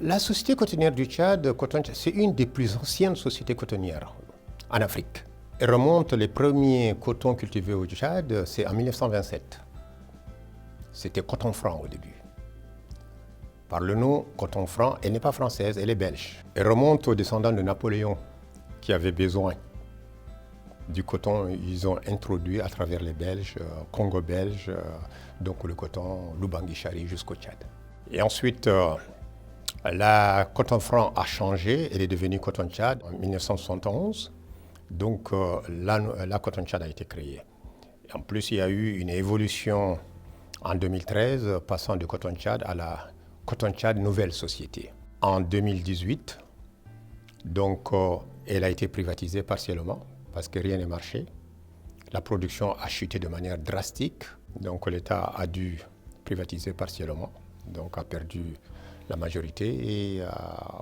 La société cotonnière du Tchad, c'est une des plus anciennes sociétés cotonnières en Afrique. Elle remonte les premiers cotons cultivés au Tchad, c'est en 1927. C'était coton franc au début. Par le nom coton franc, elle n'est pas française, elle est belge. Elle remonte aux descendants de Napoléon qui avaient besoin du coton. Ils ont introduit à travers les Belges, Congo belge, donc le coton Lubangui-Chari jusqu'au Tchad. Et ensuite, la coton franc a changé, elle est devenue coton Tchad en 1971. Donc la coton Tchad a été créée. Et en plus, il y a eu une évolution en 2013, passant de coton Tchad à la coton Tchad nouvelle société. En 2018, donc elle a été privatisée partiellement parce que rien n'est marché. La production a chuté de manière drastique, donc l'État a dû privatiser partiellement, donc a perdu la majorité et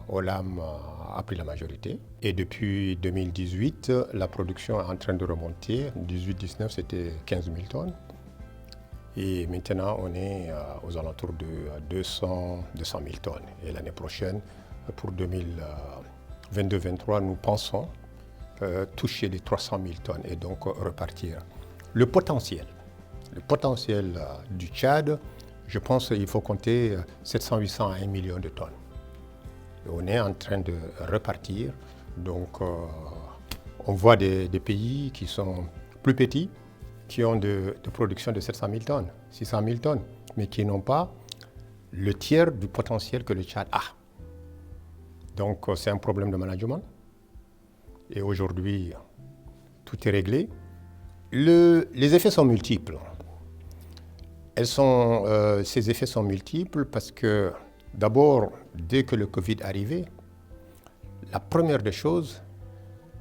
Olam a pris la majorité. Et depuis 2018, la production est en train de remonter. 18-19, c'était 15 000 tonnes. Et maintenant, on est aux alentours de 200 000 tonnes. Et l'année prochaine, pour 2022-2023, nous pensons toucher les 300 000 tonnes et donc repartir. Le potentiel du Tchad, je pense qu'il faut compter 700, 800 à 1 million de tonnes. Et on est en train de repartir. Donc, on voit des pays qui sont plus petits, qui ont de production de 700 000 tonnes, 600 000 tonnes, mais qui n'ont pas le tiers du potentiel que le Tchad a. Donc, c'est un problème de management. Et aujourd'hui, tout est réglé. Les effets sont multiples. Ces effets sont multiples parce que, d'abord, dès que le Covid est arrivé, la première des choses,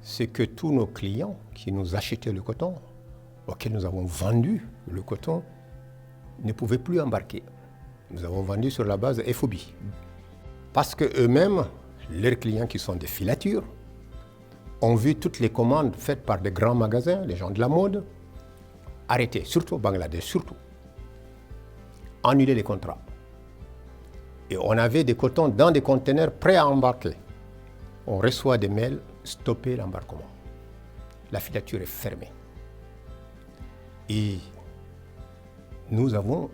c'est que tous nos clients qui nous achetaient le coton, auxquels nous avons vendu le coton, ne pouvaient plus embarquer. Nous avons vendu sur la base FOB. Parce qu'eux-mêmes, leurs clients qui sont des filatures, ont vu toutes les commandes faites par des grands magasins, les gens de la mode, arrêter, surtout au Bangladesh, surtout. Annuler les contrats. Et on avait des cotons dans des conteneurs prêts à embarquer. On reçoit des mails, stopper l'embarquement. La filature est fermée. Et nous avons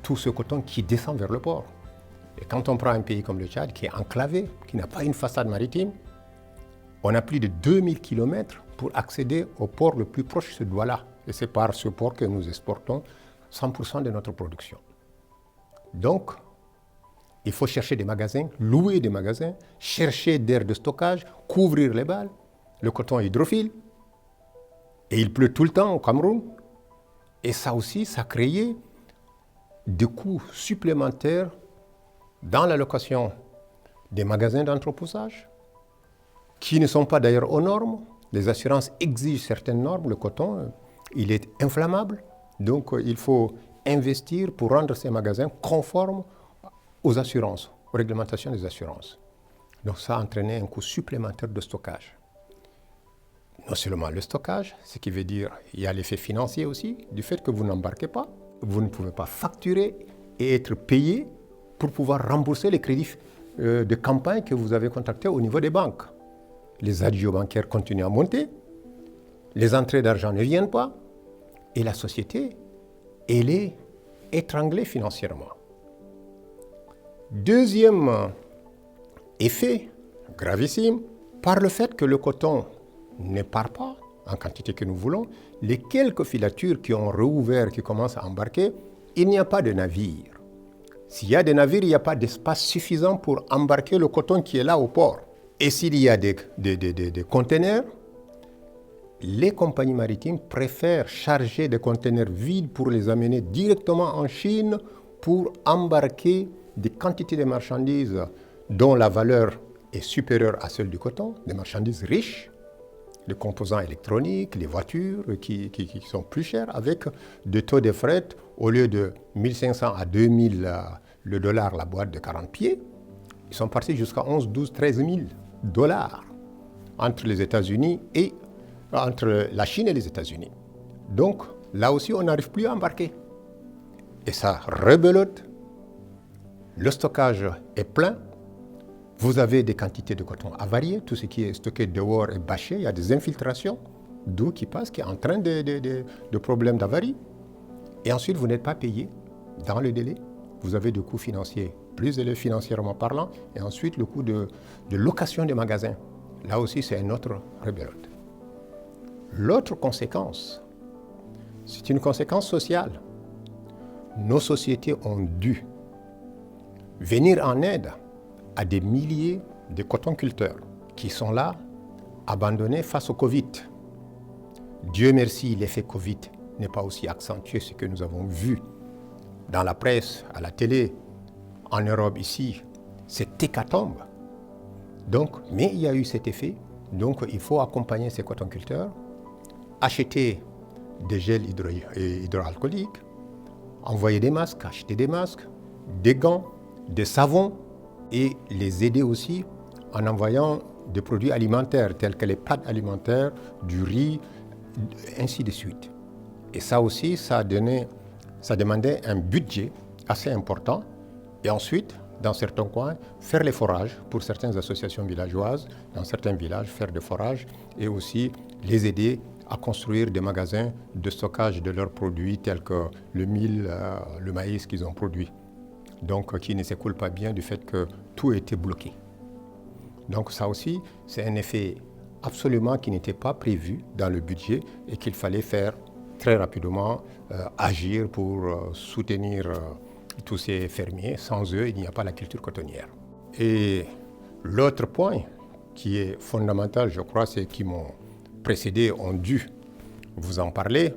tout ce coton qui descend vers le port. Et quand on prend un pays comme le Tchad, qui est enclavé, qui n'a pas une façade maritime, on a plus de 2000 km pour accéder au port le plus proche, ce Douala. Et c'est par ce port que nous exportons 100% de notre production. Donc, il faut chercher des magasins, louer des magasins, chercher d'aires de stockage, couvrir les balles. Le coton est hydrophile. Et il pleut tout le temps au Cameroun. Et ça aussi, ça a créé des coûts supplémentaires dans la location des magasins d'entreposage, qui ne sont pas d'ailleurs aux normes. Les assurances exigent certaines normes. Le coton, il est inflammable. Donc, il faut investir pour rendre ces magasins conformes aux assurances, aux réglementations des assurances. Donc, ça a entraîné un coût supplémentaire de stockage. Non seulement le stockage, ce qui veut dire qu'il y a l'effet financier aussi, du fait que vous n'embarquez pas, vous ne pouvez pas facturer et être payé pour pouvoir rembourser les crédits de campagne que vous avez contractés au niveau des banques. Les adieux bancaires continuent à monter, les entrées d'argent ne viennent pas, et la société, elle est étranglée financièrement. Deuxième effet gravissime, par le fait que le coton ne part pas en quantité que nous voulons, les quelques filatures qui ont rouvert, qui commencent à embarquer, il n'y a pas de navire. S'il y a des navires, il n'y a pas d'espace suffisant pour embarquer le coton qui est là au port. Et s'il y a des conteneurs, les compagnies maritimes préfèrent charger des conteneurs vides pour les amener directement en Chine pour embarquer des quantités de marchandises dont la valeur est supérieure à celle du coton, des marchandises riches, les composants électroniques, les voitures qui sont plus chères, avec des taux de fret au lieu de 1500 à 2000 le dollar la boîte de 40 pieds, ils sont partis jusqu'à 11, 12, 13 000 dollars entre les États-Unis et entre la Chine et les États-Unis. Donc, là aussi, on n'arrive plus à embarquer. Et ça rebelote. Le stockage est plein. Vous avez des quantités de coton avariées, tout ce qui est stocké dehors est bâché, il y a des infiltrations d'eau qui passe, qui est en train de problèmes d'avarie. Et ensuite, vous n'êtes pas payé dans le délai. Vous avez des coûts financiers plus élevés financièrement parlant, et ensuite le coût de location des magasins. Là aussi, c'est une autre rebelote. L'autre conséquence, c'est une conséquence sociale. Nos sociétés ont dû venir en aide à des milliers de cotonculteurs qui sont là, abandonnés face au Covid. Dieu merci, l'effet Covid n'est pas aussi accentué, ce que nous avons vu dans la presse, à la télé, en Europe ici, c'est hécatombe. Donc, mais il y a eu cet effet, donc il faut accompagner ces cotonculteurs, acheter des gels hydroalcooliques, envoyer des masques, acheter des masques, des gants, des savons, et les aider aussi en envoyant des produits alimentaires tels que les pâtes alimentaires, du riz, ainsi de suite. Et ça aussi, ça demandait un budget assez important. Et ensuite, dans certains coins, faire les forages pour certaines associations villageoises, dans certains villages, faire des forages et aussi les aider à construire des magasins de stockage de leurs produits tels que le mil, le maïs qu'ils ont produit. Donc qui ne s'écoule pas bien du fait que tout était bloqué. Donc ça aussi, c'est un effet absolument qui n'était pas prévu dans le budget et qu'il fallait faire très rapidement, agir pour soutenir tous ces fermiers. Sans eux, il n'y a pas la culture cotonnière. Et l'autre point qui est fondamental, je crois, c'est qui m'ont précédé ont dû vous en parler,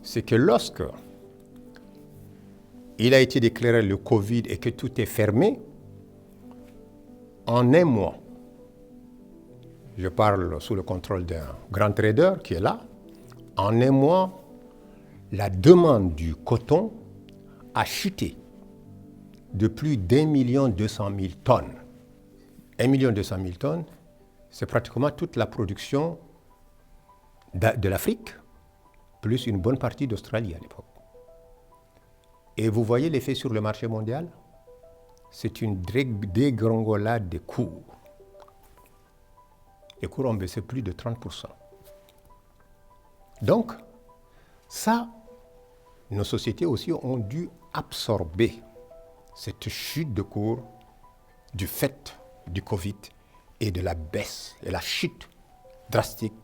c'est que lorsque il a été déclaré le Covid et que tout est fermé, en un mois, je parle sous le contrôle d'un grand trader qui est là, en un mois, la demande du coton a chuté de plus d'1,2 million tonnes. 1,2 million tonnes, c'est pratiquement toute la production de l'Afrique, plus une bonne partie d'Australie à l'époque. Et vous voyez l'effet sur le marché mondial? C'est une dégringolade des cours. Les cours ont baissé plus de 30%. Donc, ça, nos sociétés aussi ont dû absorber cette chute de cours du fait du Covid et de la baisse et la chute drastique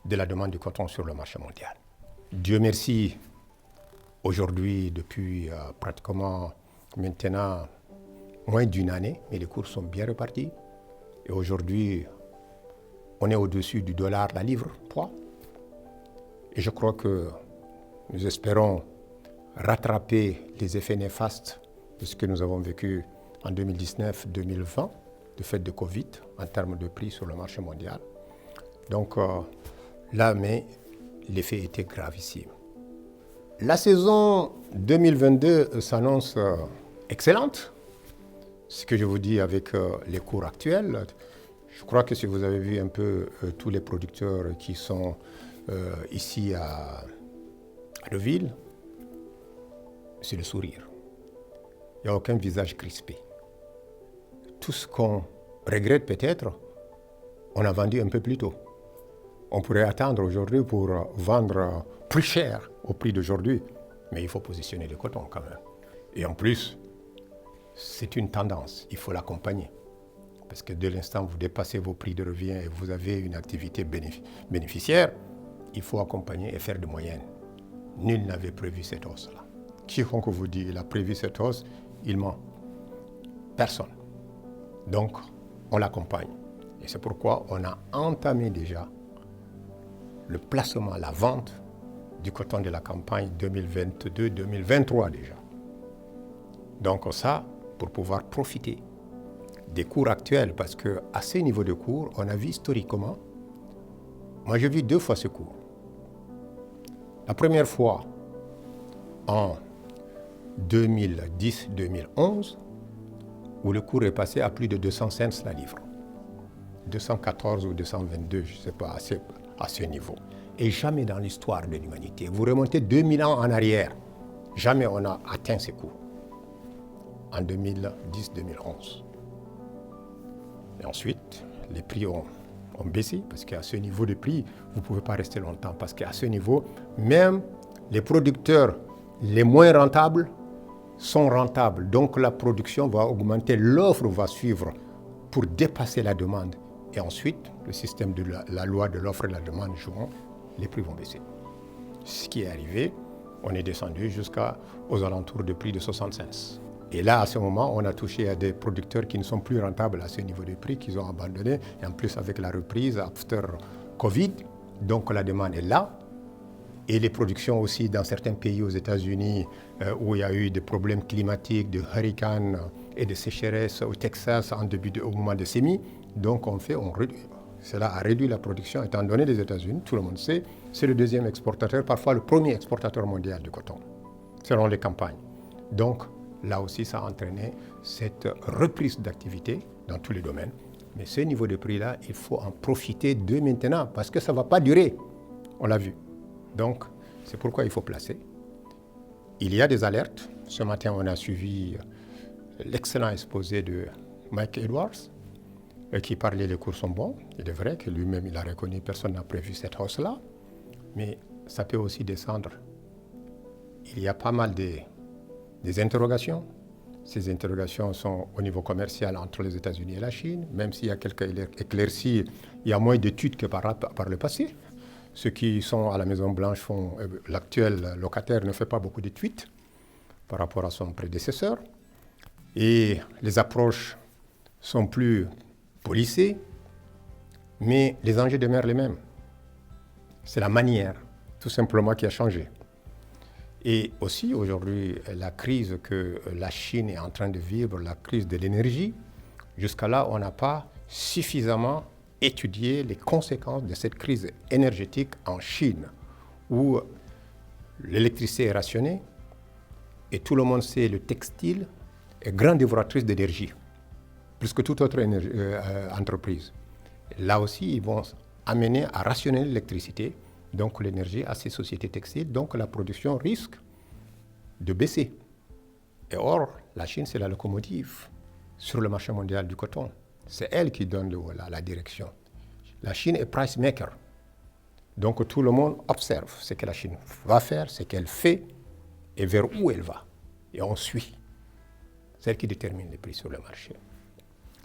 de la demande du coton sur le marché mondial. Dieu merci, aujourd'hui, depuis pratiquement maintenant moins d'une année, mais les cours sont bien repartis. Et aujourd'hui, on est au-dessus du dollar la livre poids. Et je crois que nous espérons rattraper les effets néfastes de ce que nous avons vécu en 2019-2020, du fait de Covid, en termes de prix sur le marché mondial. Donc là, mais l'effet était gravissime. La saison 2022 s'annonce excellente. Ce que je vous dis avec les cours actuels, je crois que si vous avez vu un peu tous les producteurs qui sont ici à Deauville, c'est le sourire. Il n'y a aucun visage crispé. Tout ce qu'on regrette peut-être, on a vendu un peu plus tôt. On pourrait attendre aujourd'hui pour vendre plus cher au prix d'aujourd'hui, mais il faut positionner le coton quand même. Et en plus, c'est une tendance, il faut l'accompagner. Parce que dès l'instant où vous dépassez vos prix de revient et vous avez une activité bénéficiaire, il faut accompagner et faire de moyenne. Nul n'avait prévu cette hausse-là. Quiconque vous dit qu'il a prévu cette hausse, il ment. Personne. Donc, on l'accompagne. Et c'est pourquoi on a entamé déjà le placement, la vente du coton de la campagne 2022-2023 déjà. Donc ça, pour pouvoir profiter des cours actuels, parce qu'à ces niveaux de cours, on a vu historiquement, moi j'ai vu 2 fois ce cours. La première fois en 2010-2011, où le cours est passé à plus de 200 cents la livre. 214 ou 222, je ne sais pas, à ce niveau. Et jamais dans l'histoire de l'humanité, vous remontez 2000 ans en arrière, jamais on a atteint ces cours. En 2010-2011. Et ensuite, les prix ont baissé, parce qu'à ce niveau de prix, vous ne pouvez pas rester longtemps, parce qu'à ce niveau, même les producteurs les moins rentables sont rentables. Donc la production va augmenter, l'offre va suivre pour dépasser la demande. Et ensuite, le système de la loi de l'offre et de la demande jouant, les prix vont baisser. Ce qui est arrivé, on est descendu jusqu'aux alentours de prix de 65. Et là, à ce moment, on a touché à des producteurs qui ne sont plus rentables à ce niveau de prix, qu'ils ont abandonné. Et en plus, avec la reprise after Covid, donc la demande est là. Et les productions aussi dans certains pays aux États-Unis où il y a eu des problèmes climatiques, de hurricanes et de sécheresse au Texas au moment des semis. Donc cela a réduit la production étant donné les États-Unis, tout le monde sait, c'est le deuxième exportateur, parfois le premier exportateur mondial du coton, selon les campagnes. Donc là aussi, ça a entraîné cette reprise d'activité dans tous les domaines. Mais ce niveau de prix-là, il faut en profiter dès maintenant parce que ça ne va pas durer. On l'a vu. Donc, c'est pourquoi il faut placer. Il y a des alertes. Ce matin, on a suivi l'excellent exposé de Mike Edwards qui parlait les cours sont bons. Il est vrai que lui-même, il a reconnu que personne n'a prévu cette hausse-là. Mais ça peut aussi descendre. Il y a pas mal des interrogations. Ces interrogations sont au niveau commercial entre les États-Unis et la Chine. Même s'il y a quelques éclaircies, il y a moins d'études que par le passé. Ceux qui sont à la Maison-Blanche l'actuel locataire ne fait pas beaucoup de tweets par rapport à son prédécesseur. Et les approches sont plus policées, mais les enjeux demeurent les mêmes. C'est la manière, tout simplement, qui a changé. Et aussi, aujourd'hui, la crise que la Chine est en train de vivre, la crise de l'énergie, jusqu'à là, on n'a pas suffisamment étudié les conséquences de cette crise énergétique en Chine, où l'électricité est rationnée, et tout le monde sait le textile est grande dévoratrice d'énergie, plus que toute autre entreprise. Là aussi, ils vont amener à rationner l'électricité, donc l'énergie à ces sociétés textiles, donc la production risque de baisser. Et or, la Chine, c'est la locomotive sur le marché mondial du coton. C'est elle qui donne la direction. La Chine est price maker. Donc tout le monde observe ce que la Chine va faire, ce qu'elle fait et vers où elle va. Et on suit. C'est elle qui détermine les prix sur le marché.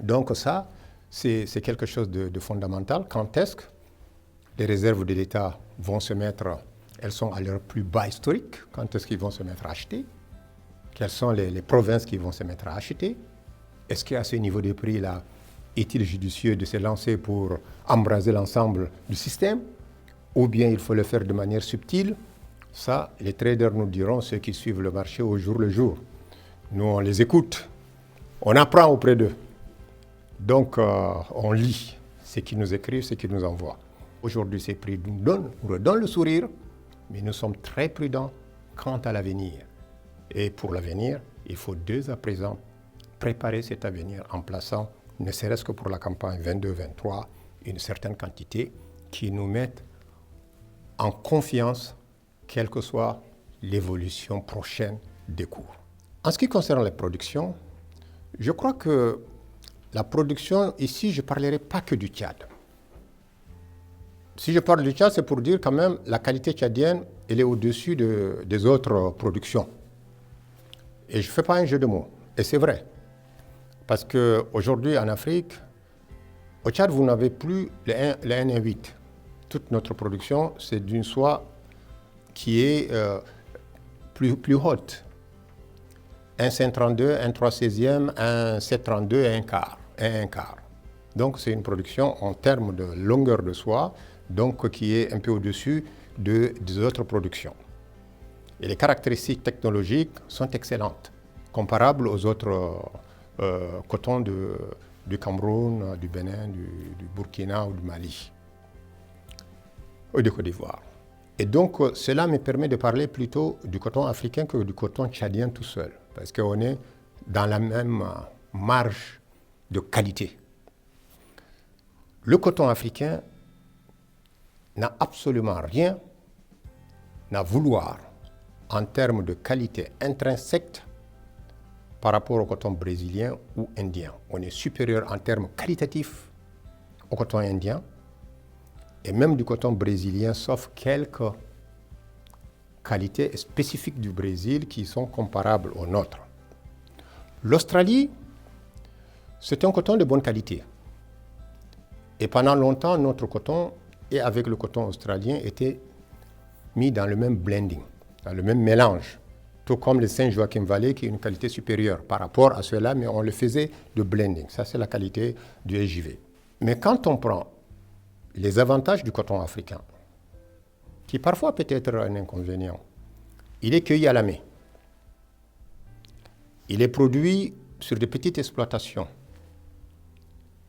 Donc ça, c'est quelque chose de fondamental. Quand est-ce que les réserves de l'État vont se mettre, elles sont à leur plus bas historique, quand est-ce qu'ils vont se mettre à acheter? Quelles sont les provinces qui vont se mettre à acheter? Est-ce qu'à ce niveau de prix-là, est-il judicieux de se lancer pour embraser l'ensemble du système? Ou bien il faut le faire de manière subtile? Ça, les traders nous diront, ceux qui suivent le marché au jour le jour. Nous, on les écoute, on apprend auprès d'eux. Donc, on lit ce qu'ils nous écrivent, ce qu'ils nous envoient. Aujourd'hui, ces prix nous redonnent le sourire, mais nous sommes très prudents quant à l'avenir. Et pour l'avenir, il faut dès à présent préparer cet avenir en plaçant, ne serait-ce que pour la campagne 22-23, une certaine quantité qui nous mette en confiance, quelle que soit l'évolution prochaine des cours. En ce qui concerne la production, je crois que la production, ici, je ne parlerai pas que du Tchad. Si je parle du Tchad, c'est pour dire quand même la qualité tchadienne, elle est au-dessus des autres productions. Et je ne fais pas un jeu de mots. Et c'est vrai. Parce qu'aujourd'hui, en Afrique, au Tchad, vous n'avez plus le N8. Toute notre production, c'est d'une soie qui est plus haute. Un 532, un 3/16e, un 732 et un quart. Donc c'est une production en termes de longueur de soie, donc qui est un peu au-dessus des autres productions. Et les caractéristiques technologiques sont excellentes, comparables aux autres cotons du Cameroun, du Bénin, du Burkina ou du Mali, ou de Côte d'Ivoire. Et donc cela me permet de parler plutôt du coton africain que du coton tchadien tout seul, parce qu'on est dans la même marge de qualité. Le coton africain n'a absolument rien à vouloir en termes de qualité intrinsèque par rapport au coton brésilien ou indien. On est supérieur en termes qualitatifs au coton indien et même du coton brésilien, sauf quelques qualités spécifiques du Brésil qui sont comparables aux nôtres. L'Australie, c'est un coton de bonne qualité. Et pendant longtemps, notre coton, et avec le coton australien, était mis dans le même blending, dans le même mélange. Tout comme le Saint-Joachim Valley, qui est une qualité supérieure par rapport à cela, mais on le faisait de blending. Ça, c'est la qualité du SJV. Mais quand on prend les avantages du coton africain, qui parfois peut être un inconvénient, il est cueilli à la main. Il est produit sur des petites exploitations.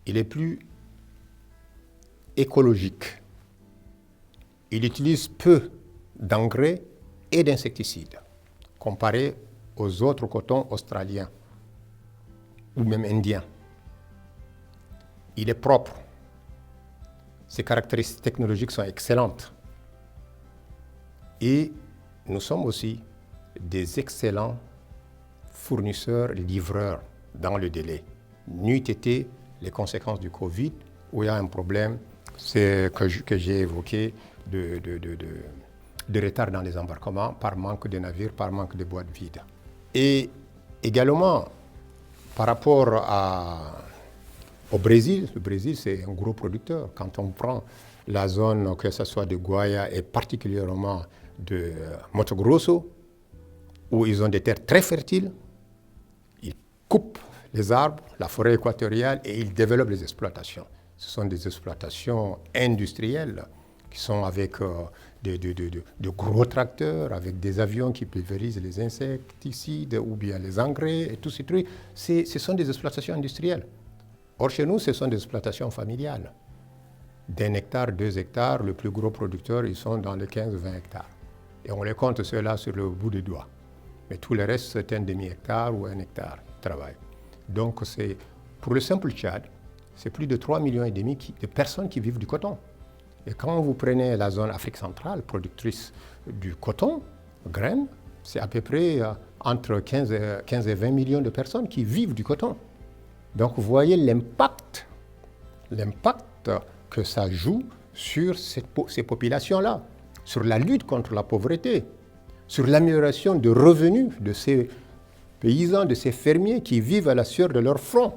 Il est plus écologique. Il utilise peu d'engrais et d'insecticides, comparé aux autres cotons australiens ou même indiens. Il est propre. Ses caractéristiques technologiques sont excellentes. Et nous sommes aussi des excellents fournisseurs, livreurs dans le délai. N'eût été les conséquences du Covid, où il y a un problème que j'ai évoqué de retard dans les embarquements par manque de navires, par manque de boîtes vides. Et également, par rapport au Brésil, le Brésil c'est un gros producteur. Quand on prend la zone, que ce soit de Guaia et particulièrement de Mato Grosso, où ils ont des terres très fertiles, ils coupent les arbres, la forêt équatoriale, et ils développent les exploitations. Ce sont des exploitations industrielles qui sont avec de gros tracteurs, avec des avions qui pulvérisent les insecticides ou bien les engrais et tous ces trucs. Ce sont des exploitations industrielles. Or, chez nous, ce sont des exploitations familiales. D'1 hectare, 2 hectares, le plus gros producteur, ils sont dans les 15-20 hectares. Et on les compte ceux-là sur le bout des doigts. Mais tout le reste, c'est un demi-hectare ou 1 hectare de travail. Donc, pour le simple Tchad, c'est plus de 3,5 millions de personnes qui vivent du coton. Et quand vous prenez la zone Afrique centrale, productrice du coton, graines, c'est à peu près entre 15 et 20 millions de personnes qui vivent du coton. Donc vous voyez l'impact que ça joue sur ces populations-là, sur la lutte contre la pauvreté, sur l'amélioration de revenus de ces paysans, de ces fermiers qui vivent à la sueur de leur front.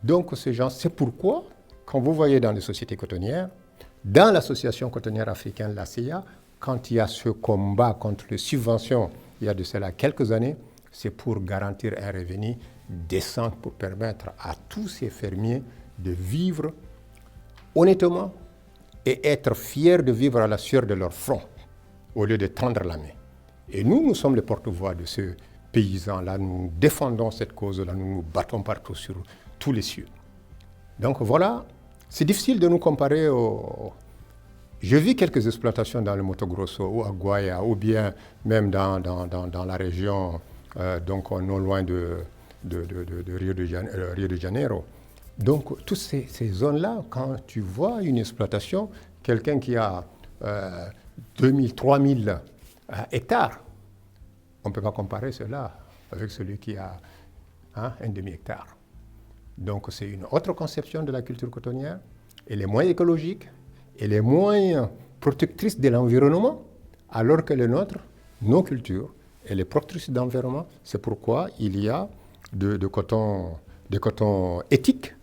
Donc ces gens, c'est pourquoi, quand vous voyez dans les sociétés cotonnières, dans l'association cotonnière africaine, la CIA, quand il y a ce combat contre les subventions, il y a de cela quelques années, c'est pour garantir un revenu décent, pour permettre à tous ces fermiers de vivre honnêtement et être fiers de vivre à la sueur de leur front, au lieu de tendre la main. Et nous sommes les porte-voix de ces paysans-là, nous défendons cette cause-là, nous nous battons partout sur tous les cieux. Donc voilà, c'est difficile de nous comparer Je vis quelques exploitations dans le Mato Grosso ou à Guaia, ou bien même dans la région, donc non loin de Rio de Janeiro. Donc toutes ces zones-là, quand tu vois une exploitation, quelqu'un qui a 2000, 3000 hectares, on ne peut pas comparer cela avec celui qui a un demi-hectare. Donc c'est une autre conception de la culture cotonnière. Elle est moins écologique, elle est moins protectrice de l'environnement, alors que les nôtres, nos cultures, elle est protectrice de l'environnement. C'est pourquoi il y a de coton éthique,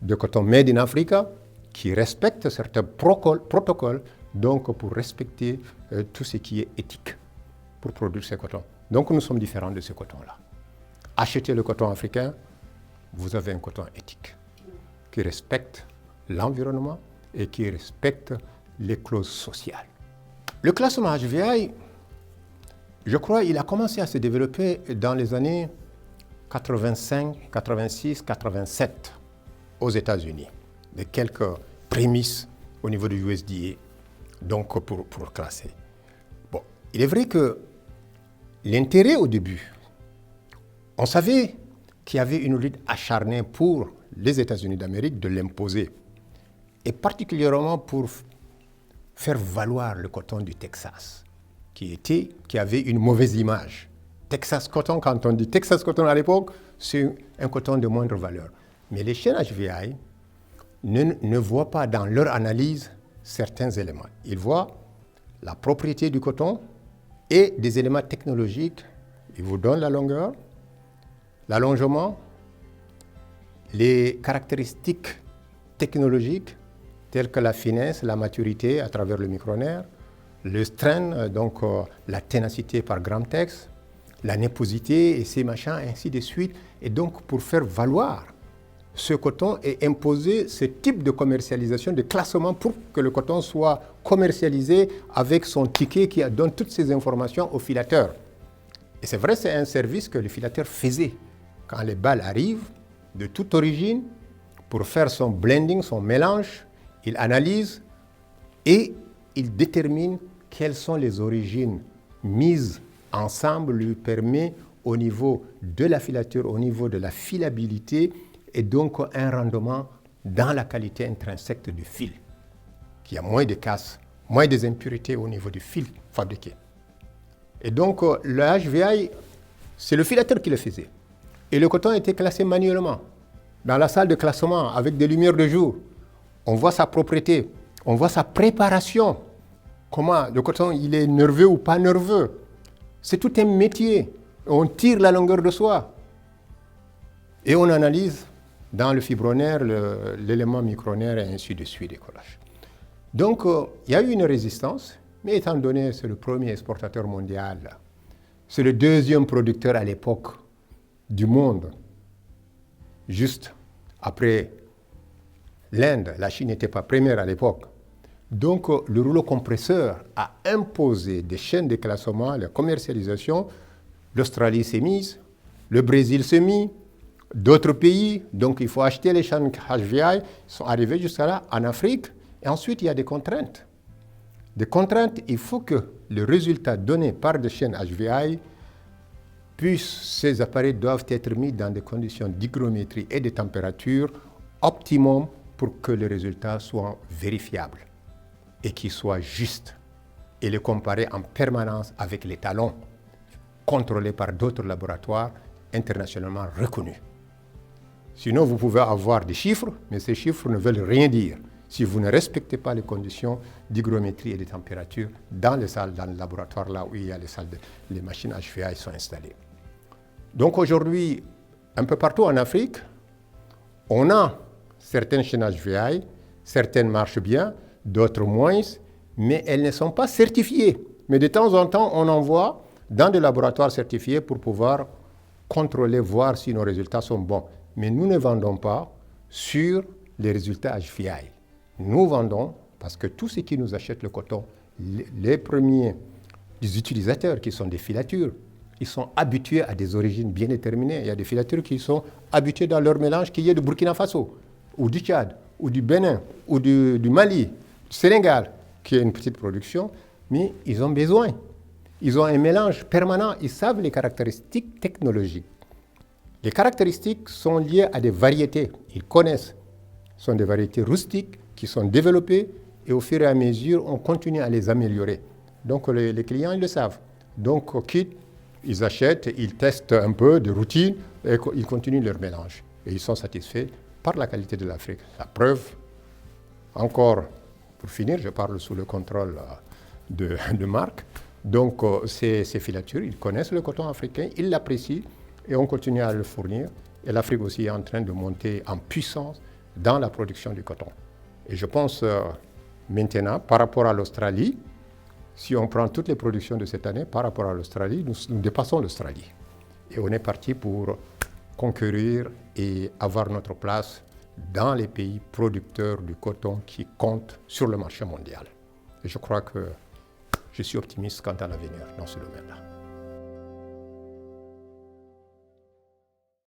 de coton made in Africa, qui respecte certains protocoles, donc pour respecter tout ce qui est éthique pour produire ces cotons. Donc nous sommes différents de ces cotons-là. Achetez le coton africain, vous avez un coton éthique qui respecte l'environnement et qui respecte les clauses sociales. Le classement HVI, je crois, il a commencé à se développer dans les années 85, 86, 87 aux États-Unis, de quelques prémices au niveau du USDA, donc pour classer. Bon, il est vrai que l'intérêt au début, on savait qu'il y avait une lutte acharnée pour les États-Unis d'Amérique de l'imposer, et particulièrement pour faire valoir le coton du Texas, qui avait une mauvaise image Texas Cotton, quand on dit Texas Cotton à l'époque, c'est un coton de moindre valeur. Mais les chaînes HVI ne voient pas dans leur analyse certains éléments. Ils voient la propriété du coton et des éléments technologiques. Ils vous donnent la longueur, l'allongement, les caractéristiques technologiques telles que la finesse, la maturité à travers le micronaire, le strain, donc la ténacité par gramme texte, la néposité et ces machins, ainsi de suite. Et donc pour faire valoir ce coton et imposer ce type de commercialisation, de classement pour que le coton soit commercialisé avec son ticket qui donne toutes ces informations au filateur. Et c'est vrai, c'est un service que le filateur faisait. Quand les balles arrivent de toute origine, pour faire son blending, son mélange, il analyse et il détermine quelles sont les origines mises ensemble, lui permet au niveau de la filature, au niveau de la filabilité, et donc un rendement dans la qualité intrinsèque du fil, qui a moins de casse, moins des impuretés au niveau du fil fabriqué. Et donc le HVI, c'est le filateur qui le faisait. Et le coton était classé manuellement, dans la salle de classement, avec des lumières de jour. On voit sa propriété, on voit sa préparation. Comment le coton, il est nerveux ou pas nerveux. C'est tout un métier. On tire la longueur de soie. Et on analyse dans le fibronaire, l'élément micronaire et ainsi de suite, décollage. Donc, il y a eu une résistance, mais étant donné que c'est le premier exportateur mondial, c'est le deuxième producteur à l'époque du monde, juste après l'Inde. La Chine n'était pas première à l'époque. Donc, le rouleau compresseur a imposé des chaînes de classement, la commercialisation. L'Australie s'est mise, le Brésil s'est mis, d'autres pays. Donc, il faut acheter les chaînes HVI. Ils sont arrivés jusqu'à là, en Afrique. Et ensuite, il y a des contraintes. Des contraintes, il faut que le résultat donné par des chaînes HVI ces appareils doivent être mis dans des conditions d'hygrométrie et de température optimum pour que le résultat soit vérifiable et qu'il soit juste, et les comparer en permanence avec les talons contrôlés par d'autres laboratoires internationalement reconnus. Sinon, vous pouvez avoir des chiffres, mais ces chiffres ne veulent rien dire si vous ne respectez pas les conditions d'hygrométrie et de température dans les salles, dans le laboratoire, là où il y a les machines HVI sont installées. Donc aujourd'hui, un peu partout en Afrique, on a certaines chaînes HVI, certaines marchent bien, d'autres moins, mais elles ne sont pas certifiées. Mais de temps en temps, on envoie dans des laboratoires certifiés pour pouvoir contrôler, voir si nos résultats sont bons. Mais nous ne vendons pas sur les résultats HVI. Nous vendons parce que tous ceux qui nous achètent le coton, les premiers des utilisateurs qui sont des filatures, ils sont habitués à des origines bien déterminées. Il y a des filatures qui sont habituées dans leur mélange qui est du Burkina Faso, ou du Tchad, ou du Bénin, ou du Mali, du Sénégal, qui est une petite production, mais ils ont besoin. Ils ont un mélange permanent, ils savent les caractéristiques technologiques. Les caractéristiques sont liées à des variétés, ils connaissent. Ce sont des variétés rustiques qui sont développées et au fur et à mesure, on continue à les améliorer. Donc les clients, ils le savent. Donc quitte, ils achètent, ils testent un peu de routine et ils continuent leur mélange. Et ils sont satisfaits par la qualité de l'Afrique. La preuve, encore, pour finir, je parle sous le contrôle de Marc. Donc ces filatures, ils connaissent le coton africain, ils l'apprécient et on continue à le fournir. Et l'Afrique aussi est en train de monter en puissance dans la production du coton. Et je pense maintenant, par rapport à l'Australie, si on prend toutes les productions de cette année, par rapport à l'Australie, nous dépassons l'Australie. Et on est parti pour conquérir et avoir notre place dans les pays producteurs du coton qui comptent sur le marché mondial. Et je crois que je suis optimiste quant à l'avenir dans ce domaine-là.